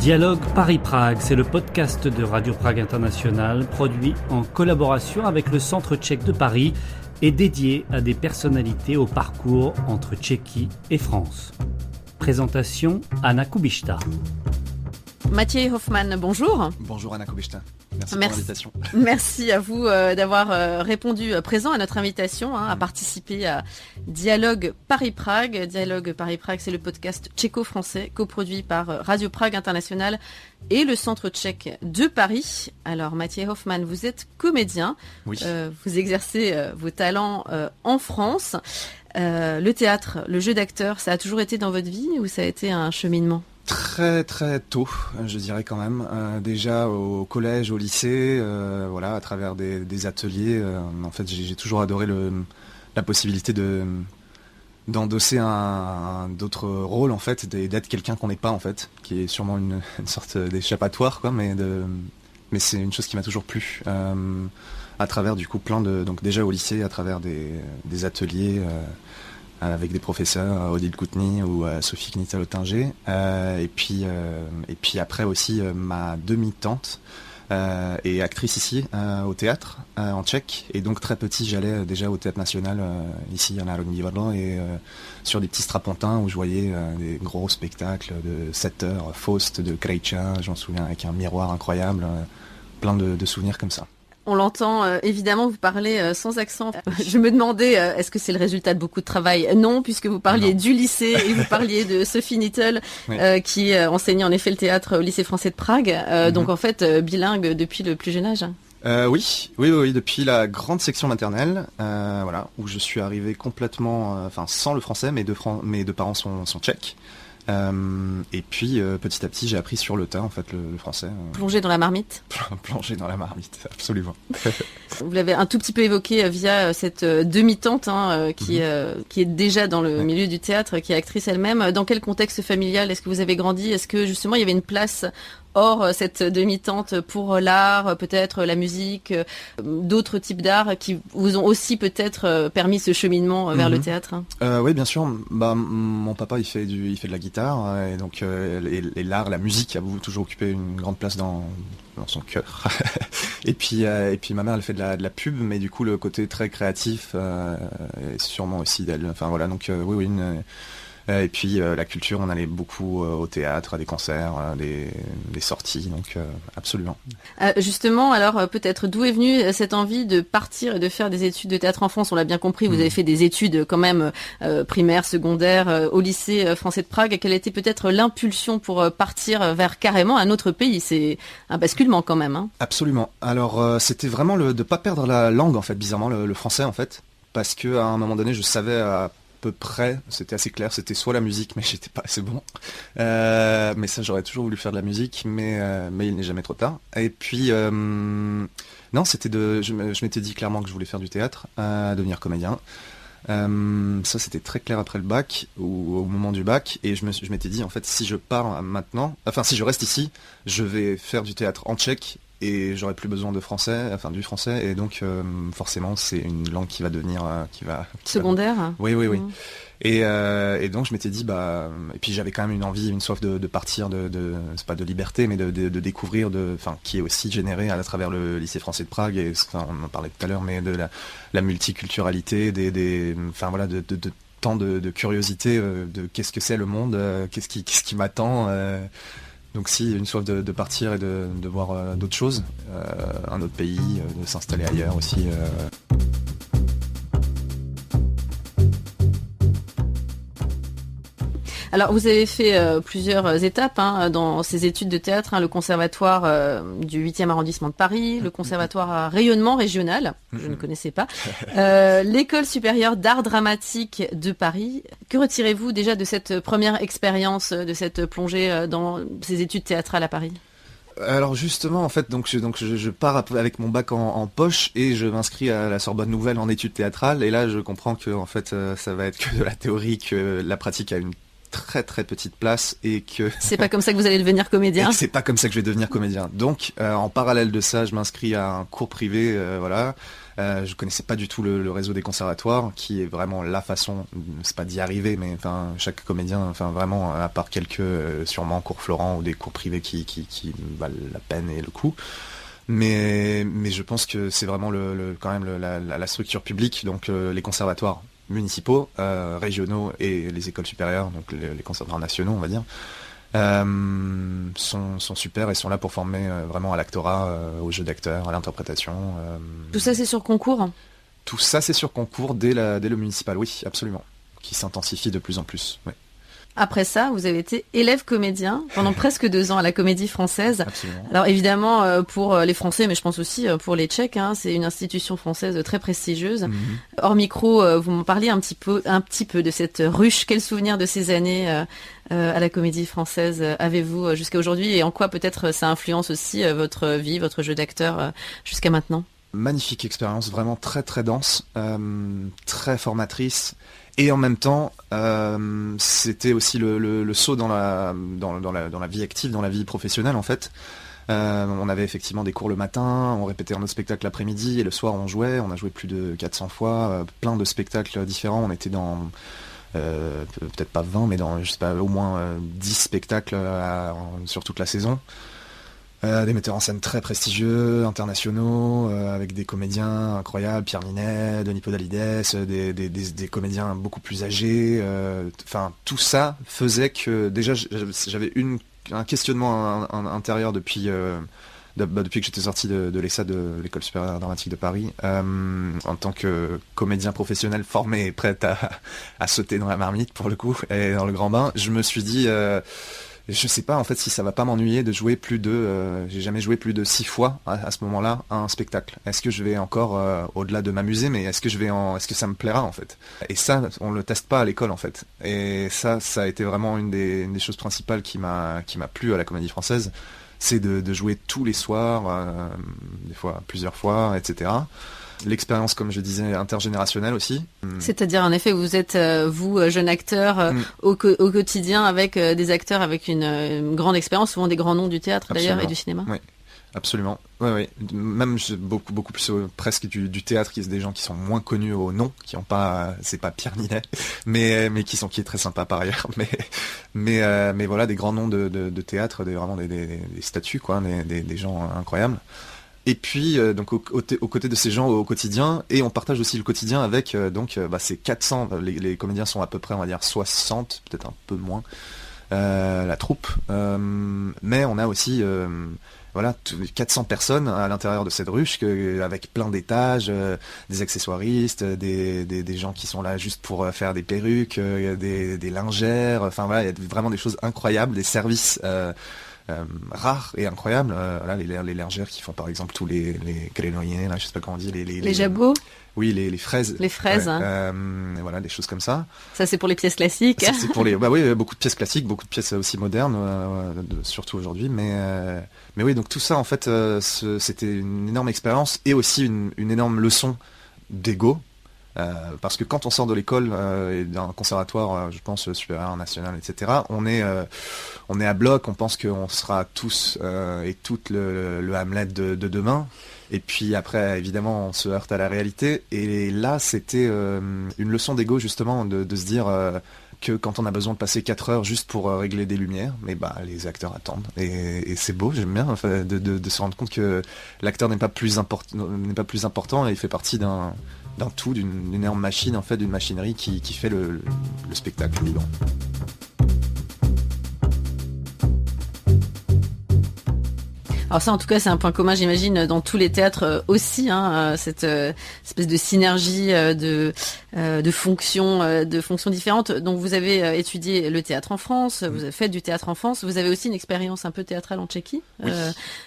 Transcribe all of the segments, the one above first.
Dialogue Paris-Prague, c'est le podcast de Radio Prague International, produit en collaboration avec le Centre tchèque de Paris et dédié à des personnalités au parcours entre Tchéquie et France. Présentation Anna Kubišta. Matěj Hoffman, bonjour. Bonjour Anna Kubišta. Merci pour l'invitation. Merci à vous d'avoir répondu présent à notre invitation à participer à Dialogue Paris-Prague. Dialogue Paris-Prague, c'est le podcast tchéco-français coproduit par Radio Prague International et le Centre tchèque de Paris. Alors Matěj Hoffman, vous êtes comédien. Oui. Vous exercez vos talents en France. Le théâtre, le jeu d'acteur, ça a toujours été dans votre vie ou ça a été un cheminement ? Très très tôt, je dirais quand même. Déjà au collège, au lycée, à travers des ateliers. En fait, j'ai toujours adoré la possibilité d'endosser d'autres rôles en fait, d'être quelqu'un qu'on n'est pas en fait, qui est sûrement une sorte d'échappatoire quoi, mais c'est une chose qui m'a toujours plu. À travers du coup donc déjà au lycée, à travers des ateliers. Avec des professeurs, Odile Koutny ou Sophie Knitsa-Lottinger. Et puis après aussi ma demi-tante est actrice ici au théâtre en tchèque. Et donc très petit, j'allais déjà au théâtre national ici à Národní divadlo et sur des petits strapontins où je voyais des gros spectacles de 7 heures, Faust, de Krejčí, j'en souviens, avec un miroir incroyable, plein de souvenirs comme ça. On l'entend évidemment, vous parlez sans accent. Je me demandais, est-ce que c'est le résultat de beaucoup de travail ? Non, puisque vous parliez du lycée et vous parliez de Sophie Knittel, oui. Qui enseignait en effet le théâtre au lycée français de Prague. Donc en fait, bilingue depuis le plus jeune âge. Oui, depuis la grande section maternelle, où je suis arrivé complètement, sans le français, mes deux parents sont tchèques. Et puis petit à petit j'ai appris sur le tas en fait le français. Plongé dans la marmite. Plongé dans la marmite, absolument. Vous l'avez un tout petit peu évoqué via cette demi-tante qui est déjà dans le milieu du théâtre, qui est actrice elle-même. Dans quel contexte familial est-ce que vous avez grandi ? Est-ce que justement il y avait une place hors cette demi-tante pour l'art, peut-être la musique, d'autres types d'art qui vous ont aussi peut-être permis ce cheminement vers le théâtre ? Oui, bien sûr. Mon papa il fait de la guitare et donc et l'art, la musique a toujours occupé une grande place dans son cœur. et puis ma mère elle fait de la pub, mais du coup le côté très créatif est sûrement aussi d'elle. Donc oui. Et puis la culture, on allait beaucoup au théâtre, à des concerts, des sorties, donc absolument. Justement, alors peut-être d'où est venue cette envie de partir et de faire des études de théâtre en France ? On l'a bien compris, vous avez fait des études quand même primaires, secondaires, au lycée français de Prague. Quelle était peut-être l'impulsion pour partir vers carrément un autre pays ? C'est un basculement quand même. Hein. Absolument. Alors c'était vraiment de pas perdre la langue en fait, bizarrement le français en fait, parce que à un moment donné, je savais à peu près, c'était assez clair, c'était soit la musique, mais j'étais pas assez bon. Mais ça, j'aurais toujours voulu faire de la musique, mais il n'est jamais trop tard. Et puis, non, je m'étais dit clairement que je voulais faire du théâtre, devenir comédien. Ça, c'était très clair après le bac, ou au moment du bac, et je m'étais dit, en fait, si je pars maintenant, si je reste ici, je vais faire du théâtre en tchèque, et j'aurai plus besoin du français, et donc forcément c'est une langue qui va devenir secondaire. Oui. Et donc je m'étais dit et puis j'avais quand même une envie, une soif de partir, c'est pas de liberté, mais de découvrir, qui est aussi générée à travers le lycée français de Prague, et on en parlait tout à l'heure, mais de la multiculturalité, de tant de curiosité, de qu'est-ce que c'est le monde, qu'est-ce qui m'attend. Donc si, une soif de partir et de voir d'autres choses, un autre pays, de s'installer ailleurs aussi. Alors vous avez fait plusieurs étapes dans ces études de théâtre, le conservatoire du 8e arrondissement de Paris, le conservatoire à rayonnement régional, je ne connaissais pas, l'école supérieure d'art dramatique de Paris. Que retirez-vous déjà de cette première expérience, de cette plongée dans ces études théâtrales à Paris ? Alors justement, en fait, donc je pars avec mon bac en poche et je m'inscris à la Sorbonne Nouvelle en études théâtrales, et là je comprends que en fait ça va être que de la théorie, que la pratique a une très très petite place, et que c'est pas comme ça que vous allez devenir comédien. C'est pas comme ça que je vais devenir comédien. Donc en parallèle de ça, je m'inscris à un cours privé, Je connaissais pas du tout le réseau des conservatoires, qui est vraiment la façon, c'est pas d'y arriver, mais enfin chaque comédien, enfin vraiment à part quelques sûrement cours Florent ou des cours privés qui valent la peine et le coup. Mais je pense que c'est vraiment quand même la structure publique, donc les conservatoires municipaux, régionaux et les écoles supérieures, donc les conservatoires nationaux, on va dire. Sont super et sont là pour former vraiment à l'actorat, au jeu d'acteur, à l'interprétation. Tout ça, c'est sur concours? Tout ça, c'est sur concours dès le municipal, oui, absolument. Qui s'intensifie de plus en plus, oui. Après ça, vous avez été élève comédien pendant presque 2 ans à la Comédie Française. Absolument. Alors évidemment, pour les Français, mais je pense aussi pour les Tchèques, c'est une institution française très prestigieuse. Hors micro, vous m'en parliez un petit peu de cette ruche. Quel souvenir de ces années à la Comédie Française avez-vous jusqu'à aujourd'hui, et en quoi peut-être ça influence aussi votre vie, votre jeu d'acteur jusqu'à maintenant? Magnifique expérience, vraiment très très dense, très formatrice. Et en même temps, c'était aussi le saut dans la vie active, dans la vie professionnelle en fait. On avait effectivement des cours le matin, on répétait un autre spectacle l'après-midi, et le soir on jouait. On a joué plus de 400 fois, plein de spectacles différents. On était dans peut-être pas 20, mais dans je sais pas, au moins 10 spectacles sur toute la saison. Des metteurs en scène très prestigieux, internationaux, avec des comédiens incroyables, Pierre Ninet, Denis Podalides, des comédiens beaucoup plus âgés. Enfin, tout ça faisait que déjà j'avais un questionnement intérieur depuis que j'étais sorti de l'ESA, de l'École supérieure dramatique de Paris, en tant que comédien professionnel formé et prêt à sauter dans la marmite pour le coup et dans le grand bain. Je me suis dit je sais pas en fait si ça va pas m'ennuyer de jouer j'ai jamais joué plus de 6 fois à ce moment-là un spectacle. Est-ce que je vais encore au-delà de m'amuser, mais est-ce que ça me plaira en fait? Et ça, on le teste pas à l'école en fait. Et ça a été vraiment une des choses principales qui m'a plu à la Comédie Française, c'est de jouer tous les soirs, des fois plusieurs fois, etc. L'expérience, comme je disais, intergénérationnelle aussi. C'est-à-dire, en effet, vous êtes, vous, jeune acteur, au quotidien avec des acteurs avec une grande expérience, souvent des grands noms du théâtre d'ailleurs et du cinéma. Oui, absolument. Oui. Même beaucoup plus presque du théâtre, qui sont des gens qui sont moins connus au nom, qui ont pas, c'est pas Pierre Ninet, mais qui est très sympa par ailleurs. Mais voilà, des grands noms de théâtre, vraiment des statues, quoi, des gens incroyables. Et puis donc aux côtés de ces gens au quotidien, et on partage aussi le quotidien avec ces 400, les comédiens sont à peu près, on va dire 60, peut-être un peu moins, la troupe, mais on a aussi 400 personnes à l'intérieur de cette ruche, avec plein d'étages, des accessoiristes, des gens qui sont là juste pour faire des perruques, des lingères, enfin voilà, il y a vraiment des choses incroyables, des services rares et incroyables. Les lingères qui font par exemple tous les grenouillers, là, je sais pas comment on dit, les jabots. Oui, les fraises. Les fraises. Ouais, voilà, des choses comme ça. Ça, c'est pour les pièces classiques. Ça, c'est pour beaucoup de pièces classiques, beaucoup de pièces aussi modernes, surtout aujourd'hui. Mais oui, donc tout ça, en fait, c'était une énorme expérience et aussi une énorme leçon d'ego. Parce que quand on sort de l'école et d'un conservatoire, je pense supérieur, national, etc., on est à bloc, on pense qu'on sera tous et toutes le Hamlet de demain. Et puis après, évidemment, on se heurte à la réalité. Et là, c'était une leçon d'ego, justement, de se dire que quand on a besoin de passer 4 heures juste pour régler des lumières, mais les acteurs attendent. Et c'est beau, j'aime bien de se rendre compte que l'acteur n'est pas plus important et il fait partie d'un tout, d'une énorme machine, en fait, d'une machinerie qui fait le spectacle vivant. Alors ça, en tout cas, c'est un point commun, j'imagine, dans tous les théâtres aussi, cette espèce de synergie de fonctions différentes. Donc, vous avez étudié le théâtre en France, vous avez fait du théâtre en France, vous avez aussi une expérience un peu théâtrale en Tchéquie. Oui.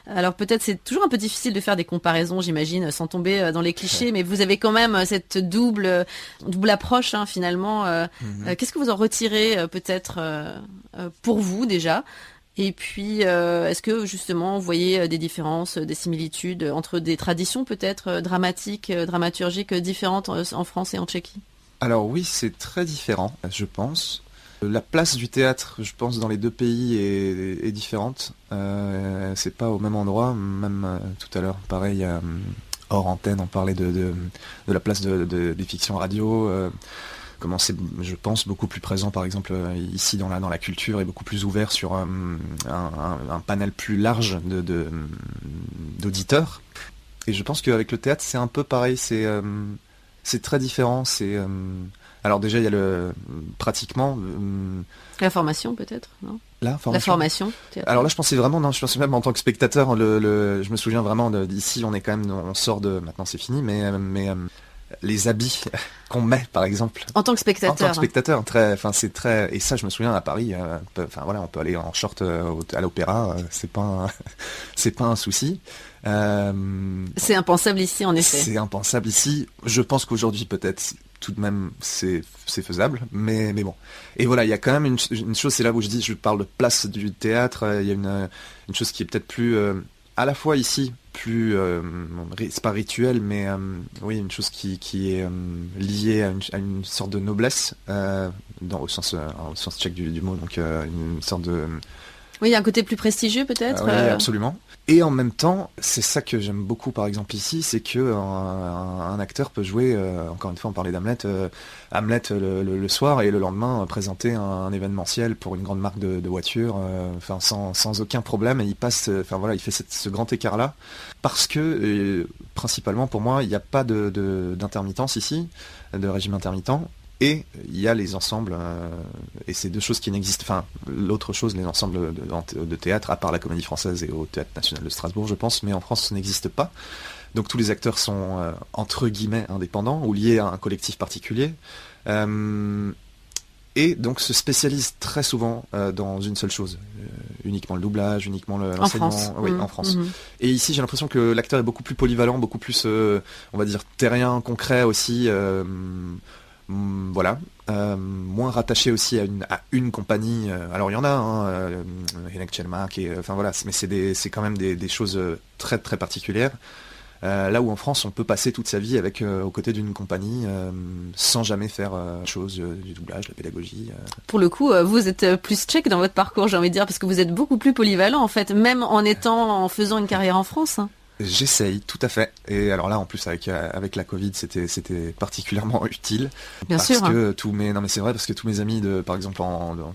Alors peut-être c'est toujours un peu difficile de faire des comparaisons, j'imagine, sans tomber dans les clichés, mais vous avez quand même cette double approche, finalement. Qu'est-ce que vous en retirez peut-être pour vous déjà? Et puis, est-ce que justement vous voyez des différences, des similitudes entre des traditions peut-être dramatiques, dramaturgiques différentes en France et en Tchéquie? Alors oui, c'est très différent, je pense. La place du théâtre, je pense, dans les deux pays est différente. C'est pas au même endroit, même tout à l'heure, pareil, hors antenne, on parlait de la place des fictions radio, comment c'est, je pense, beaucoup plus présent, par exemple, ici dans la culture, et beaucoup plus ouvert sur un panel plus large d'auditeurs. Et je pense qu'avec le théâtre, c'est un peu pareil, c'est très différent. Alors déjà, il y a pratiquement... La formation, peut-être, non ? La formation. Alors là, je pensais même en tant que spectateur, je me souvien vraiment d'ici, on sort de... Maintenant, c'est fini, mais les habits qu'on met, par exemple. En tant que spectateur. En tant que spectateur, c'est très... Et ça, je me souviens à Paris, on peut aller en short à l'opéra, c'est pas un souci. C'est impensable ici, en effet. C'est impensable ici. Je pense qu'aujourd'hui, peut-être, tout de même, c'est faisable, mais bon. Et voilà, il y a quand même une chose, c'est là où je parle de place du théâtre, il y a une chose qui est peut-être plus, à la fois ici, plus, c'est pas rituel, mais oui, une chose qui est liée à une sorte de noblesse, au sens tchèque du mot, donc une sorte de... Oui, il y a un côté plus prestigieux peut-être. Oui, absolument. Et en même temps, c'est ça que j'aime beaucoup, par exemple ici, c'est que un acteur peut jouer, encore une fois, on parlait d'Hamlet, Hamlet le soir et le lendemain présenter un événementiel pour une grande marque de voitures, sans aucun problème. Et il passe, il fait ce grand écart-là parce que principalement pour moi, il n'y a pas d'intermittence ici, de régime intermittent. Et il y a les ensembles, et c'est deux choses qui n'existent. Enfin, l'autre chose, les ensembles de théâtre, à part la Comédie Française et au Théâtre National de Strasbourg, je pense, mais en France, ça n'existe pas. Donc tous les acteurs sont, entre guillemets, indépendants, ou liés à un collectif particulier. Et donc se spécialisent très souvent dans une seule chose. Uniquement le doublage, uniquement l'enseignement. En France. Oui, en France. Et ici, j'ai l'impression que l'acteur est beaucoup plus polyvalent, beaucoup plus, on va dire, terrien, concret aussi. Moins rattaché aussi à une compagnie. Alors il y en a, Hinek Chelmak, mais c'est quand même des choses très très particulières. Là où en France, on peut passer toute sa vie aux côtés d'une compagnie sans jamais faire du doublage, la pédagogie. Pour le coup, vous êtes plus tchèque dans votre parcours, j'ai envie de dire, parce que vous êtes beaucoup plus polyvalent en fait, même en faisant une carrière en France. J'essaye, tout à fait. Et alors là, en plus, avec la Covid, c'était particulièrement utile. Bien sûr. Mais c'est vrai, parce que tous mes amis, par exemple,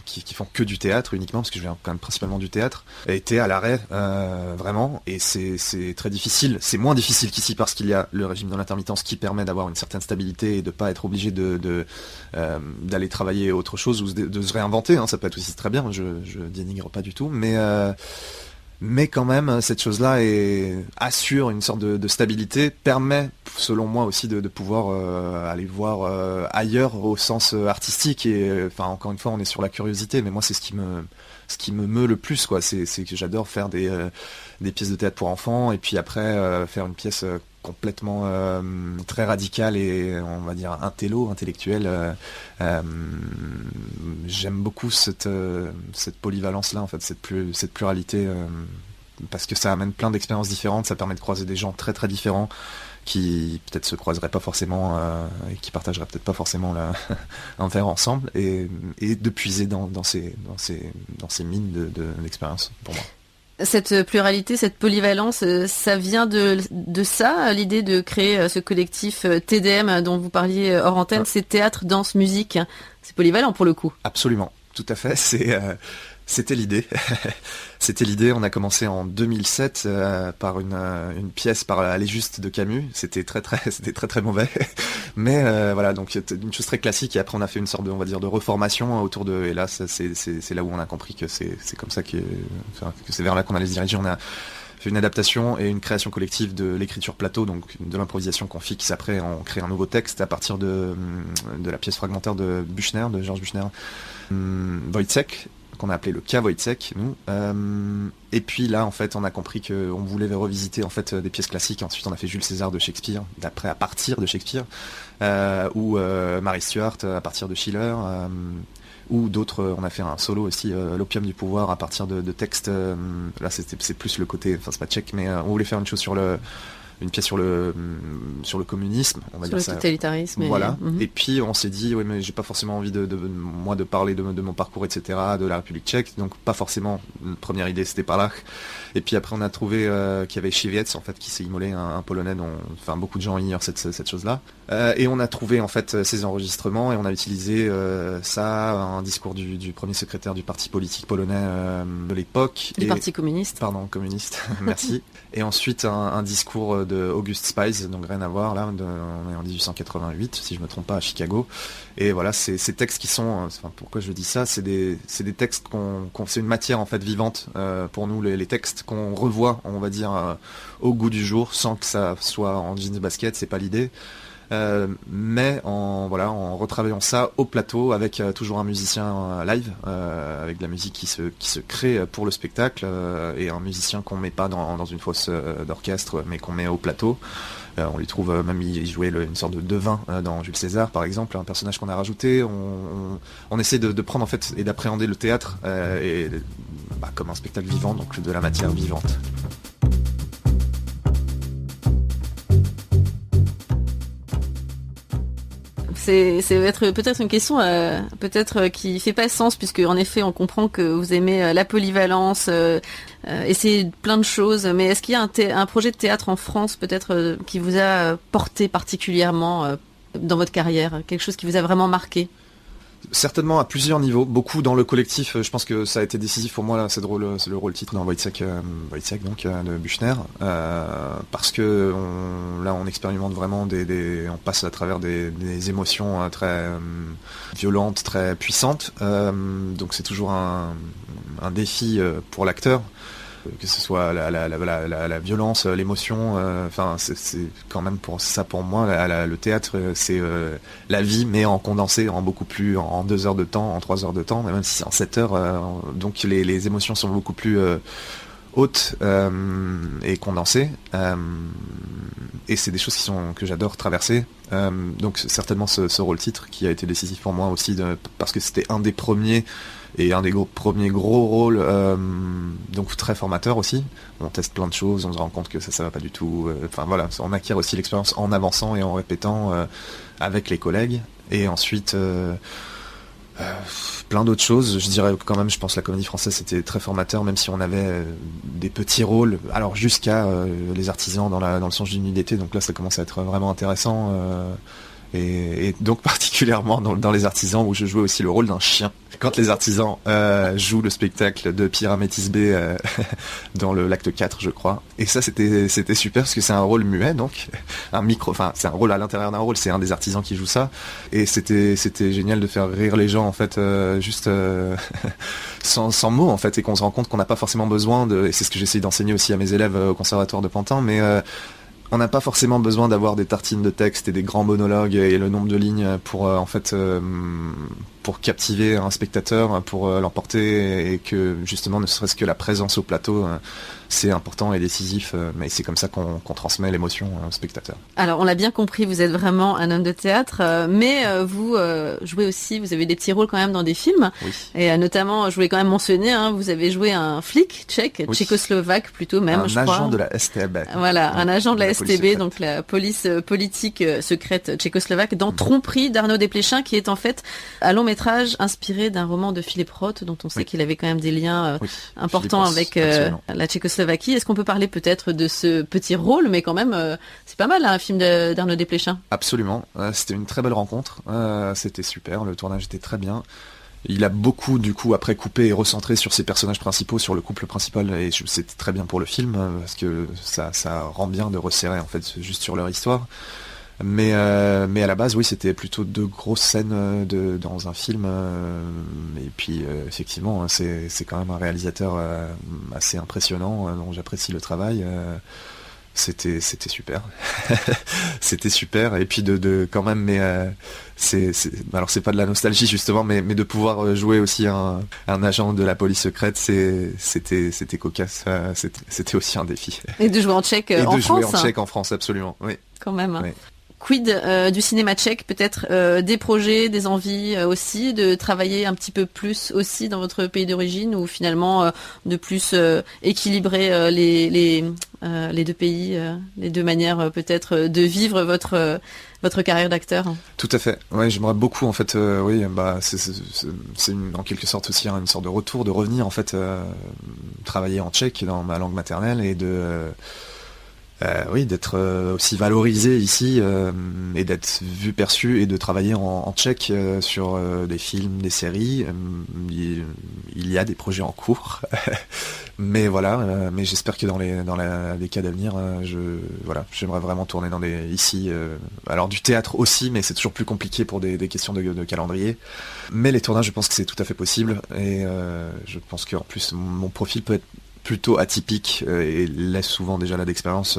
qui font que du théâtre uniquement, parce que je viens quand même principalement du théâtre, étaient à l'arrêt, vraiment. Et c'est très difficile. C'est moins difficile qu'ici parce qu'il y a le régime de l'intermittence qui permet d'avoir une certaine stabilité et de pas être obligé d'aller travailler autre chose ou de se réinventer. Ça peut être aussi très bien. Je dénigre pas du tout, mais quand même, cette chose-là assure une sorte de stabilité, permet, selon moi aussi, de pouvoir aller voir ailleurs au sens artistique. Et encore une fois, on est sur la curiosité, mais moi, c'est ce qui me meut le plus, quoi. C'est que j'adore faire des pièces de théâtre pour enfants, et puis après faire une pièce complètement très radicale et on va dire intellectuelle. J'aime beaucoup cette polyvalence là, en fait, cette pluralité, parce que ça amène plein d'expériences différentes, ça permet de croiser des gens très très différents qui peut-être se croiseraient pas forcément et qui partageraient peut-être pas forcément un verre ensemble, et de puiser dans ces mines d'expériences pour moi. Cette pluralité, cette polyvalence, ça vient de ça, l'idée de créer ce collectif TDM dont vous parliez hors antenne, c'est théâtre, danse, musique. C'est polyvalent pour le coup. Absolument, tout à fait. C'était l'idée. C'était l'idée. On a commencé en 2007 par une pièce par Aller juste de Camus. C'était très très mauvais. Mais voilà, donc une chose très classique. Et après, on a fait une sorte de reformation autour de. Et là, c'est là où on a compris que c'est comme ça que c'est vers là qu'on allait se diriger. On a fait une adaptation et une création collective de l'écriture plateau, donc de l'improvisation qu'on fixe. Après, on crée un nouveau texte à partir de la pièce fragmentaire de Georges Büchner, Wojciech, qu'on a appelé le cas Wojciech, nous. Et puis là, en fait, on a compris qu'on voulait revisiter en fait des pièces classiques. Ensuite, on a fait Jules César de Shakespeare, d'après à partir de Shakespeare, ou Mary Stuart à partir de Schiller, ou d'autres. On a fait un solo aussi, L'Opium du pouvoir, à partir de textes. Là, c'est plus le côté, enfin c'est pas tchèque, mais on voulait faire une chose sur une pièce sur le communisme, on va sur dire le ça. totalitarisme. Voilà. Et puis on s'est dit, oui, mais j'ai pas forcément envie de parler de mon parcours, etc., de la République tchèque. Donc pas forcément. Une première idée, c'était par là. Et puis après, on a trouvé qu'il y avait Chiviec, en fait, qui s'est immolé, un Polonais dont, enfin, beaucoup de gens ignorent cette chose-là. Et on a trouvé en fait ces enregistrements et on a utilisé un discours du premier secrétaire du parti politique polonais de l'époque. Du parti communiste. Pardon, communiste. Merci. Et ensuite un discours de August Spies, donc rien à voir là. On est en 1888, si je me trompe pas, à Chicago. Et voilà, ces textes qui sont, pourquoi je dis ça, c'est des textes c'est une matière en fait vivante pour nous, les textes qu'on revoit, on va dire, au goût du jour, sans que ça soit en jeans basket, c'est pas l'idée. Mais en retravaillant ça au plateau avec toujours un musicien live, avec de la musique qui se crée pour le spectacle, et un musicien qu'on met pas dans une fosse d'orchestre, mais qu'on met au plateau. On lui trouve même, il jouait une sorte de devin dans Jules César par exemple, un personnage qu'on a rajouté. On essaie de prendre en fait et d'appréhender le théâtre comme un spectacle vivant, donc de la matière vivante. C'est peut-être une question qui fait pas sens, puisque en effet on comprend que vous aimez la polyvalence, essayer plein de choses, mais est-ce qu'il y a un projet de théâtre en France peut-être qui vous a porté particulièrement dans votre carrière, quelque chose qui vous a vraiment marqué? Certainement à plusieurs niveaux, beaucoup dans le collectif. Je pense que ça a été décisif pour moi là, c'est le rôle titre dans Wojciech donc de Büchner, parce que on expérimente vraiment on passe à travers des émotions très violentes, très puissantes. Donc c'est toujours un défi pour l'acteur. Que ce soit la violence, l'émotion, c'est quand même pour moi le théâtre, c'est la vie mais en condensé, en beaucoup plus, en 2 heures de temps, en 3 heures de temps, même si c'est en 7 heures, donc les émotions sont beaucoup plus hautes et condensées, et c'est des choses que j'adore traverser, donc certainement ce rôle titre qui a été décisif pour moi aussi, parce que c'était un des premiers et un des premiers gros rôles, donc très formateur aussi. On teste plein de choses, on se rend compte que ça va pas du tout. On acquiert aussi l'expérience en avançant et en répétant avec les collègues. Et ensuite, plein d'autres choses. Je dirais quand même, je pense que la comédie française c'était très formateur, même si on avait des petits rôles. Alors jusqu'à les artisans dans le songe d'une nuit d'été. Donc là, ça commence à être vraiment intéressant. Et donc particulièrement dans les artisans, où je jouais aussi le rôle d'un chien. Quand les artisans jouent le spectacle de Pierre Amétis B dans l'acte 4, je crois. Et ça c'était super, parce que c'est un rôle muet, donc c'est un rôle à l'intérieur d'un rôle, c'est un des artisans qui joue ça. Et c'était génial de faire rire les gens en fait, juste sans mots en fait, et qu'on se rend compte qu'on n'a pas forcément besoin et c'est ce que j'essaye d'enseigner aussi à mes élèves au conservatoire de Pantin, mais on n'a pas forcément besoin d'avoir des tartines de texte et des grands monologues et le nombre de lignes pour pour captiver un spectateur, pour l'emporter, et que justement ne serait-ce que la présence au plateau c'est important et décisif, mais c'est comme ça qu'on transmet l'émotion au spectateur. Alors on l'a bien compris, vous êtes vraiment un homme de théâtre, mais vous jouez aussi, vous avez des petits rôles quand même dans des films, oui. Et notamment je voulais quand même mentionner, vous avez joué un flic tchèque, oui. Tchécoslovaque plutôt même, je crois. Un agent de la STB. Voilà, un agent de la STB, donc la police politique secrète tchécoslovaque, dans Tromperie d'Arnaud Desplechin, qui est en fait un long métrage inspiré d'un roman de Philippe Roth, dont on sait qu'il avait quand même des liens importants avec la Tchécoslovaquie. Est-ce qu'on peut parler peut-être de ce petit rôle, mais quand même, c'est pas mal un film d'Arnaud Desplechin. Absolument, c'était une très belle rencontre, c'était super, le tournage était très bien. Il a beaucoup, du coup, après coupé et recentré sur ses personnages principaux, sur le couple principal, et c'était très bien pour le film, parce que ça rend bien de resserrer, en fait, juste sur leur histoire. Mais à la base, oui, c'était plutôt 2 grosses scènes dans un film, et puis effectivement, c'est quand même un réalisateur assez impressionnant, dont j'apprécie le travail. C'était super. C'était super, et puis de quand même, mais alors c'est pas de la nostalgie justement, mais de pouvoir jouer aussi un agent de la police secrète, c'était cocasse, c'était aussi un défi. Et de jouer en tchèque en France. Et de jouer en tchèque en France, absolument, oui. Quand même. Oui. Quid du cinéma tchèque, peut-être des projets, des envies aussi de travailler un petit peu plus aussi dans votre pays d'origine, ou finalement de plus équilibrer les deux pays, les deux manières peut-être de vivre votre carrière d'acteur? Tout à fait. Ouais, j'aimerais beaucoup en fait. Oui, c'est en quelque sorte aussi une sorte de retour, de revenir en fait travailler en tchèque dans ma langue maternelle et d'être aussi valorisé ici et d'être vu, perçu et de travailler en tchèque sur des films, des séries. Il y a des projets en cours, mais voilà. Mais j'espère que dans les décades à venir, j'aimerais vraiment tourner ici. Alors du théâtre aussi, mais c'est toujours plus compliqué pour des questions de calendrier. Mais les tournages, je pense que c'est tout à fait possible et je pense qu'en plus mon profil peut être plutôt atypique et laisse souvent déjà là d'expérience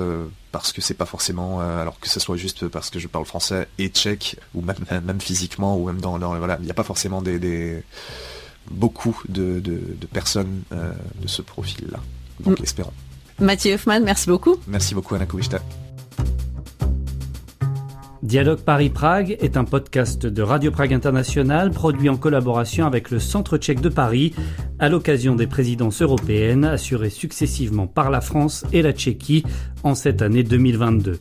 parce que c'est pas forcément alors que ce soit juste parce que je parle français et tchèque ou même physiquement ou même dans voilà, il n'y a pas forcément beaucoup de personnes de ce profil là, donc espérons. Mathieu Hoffman, merci beaucoup. Merci beaucoup Anna Kouishta. Dialogue Paris-Prague est un podcast de Radio Prague International produit en collaboration avec le Centre tchèque de Paris à l'occasion des présidences européennes assurées successivement par la France et la Tchéquie en cette année 2022.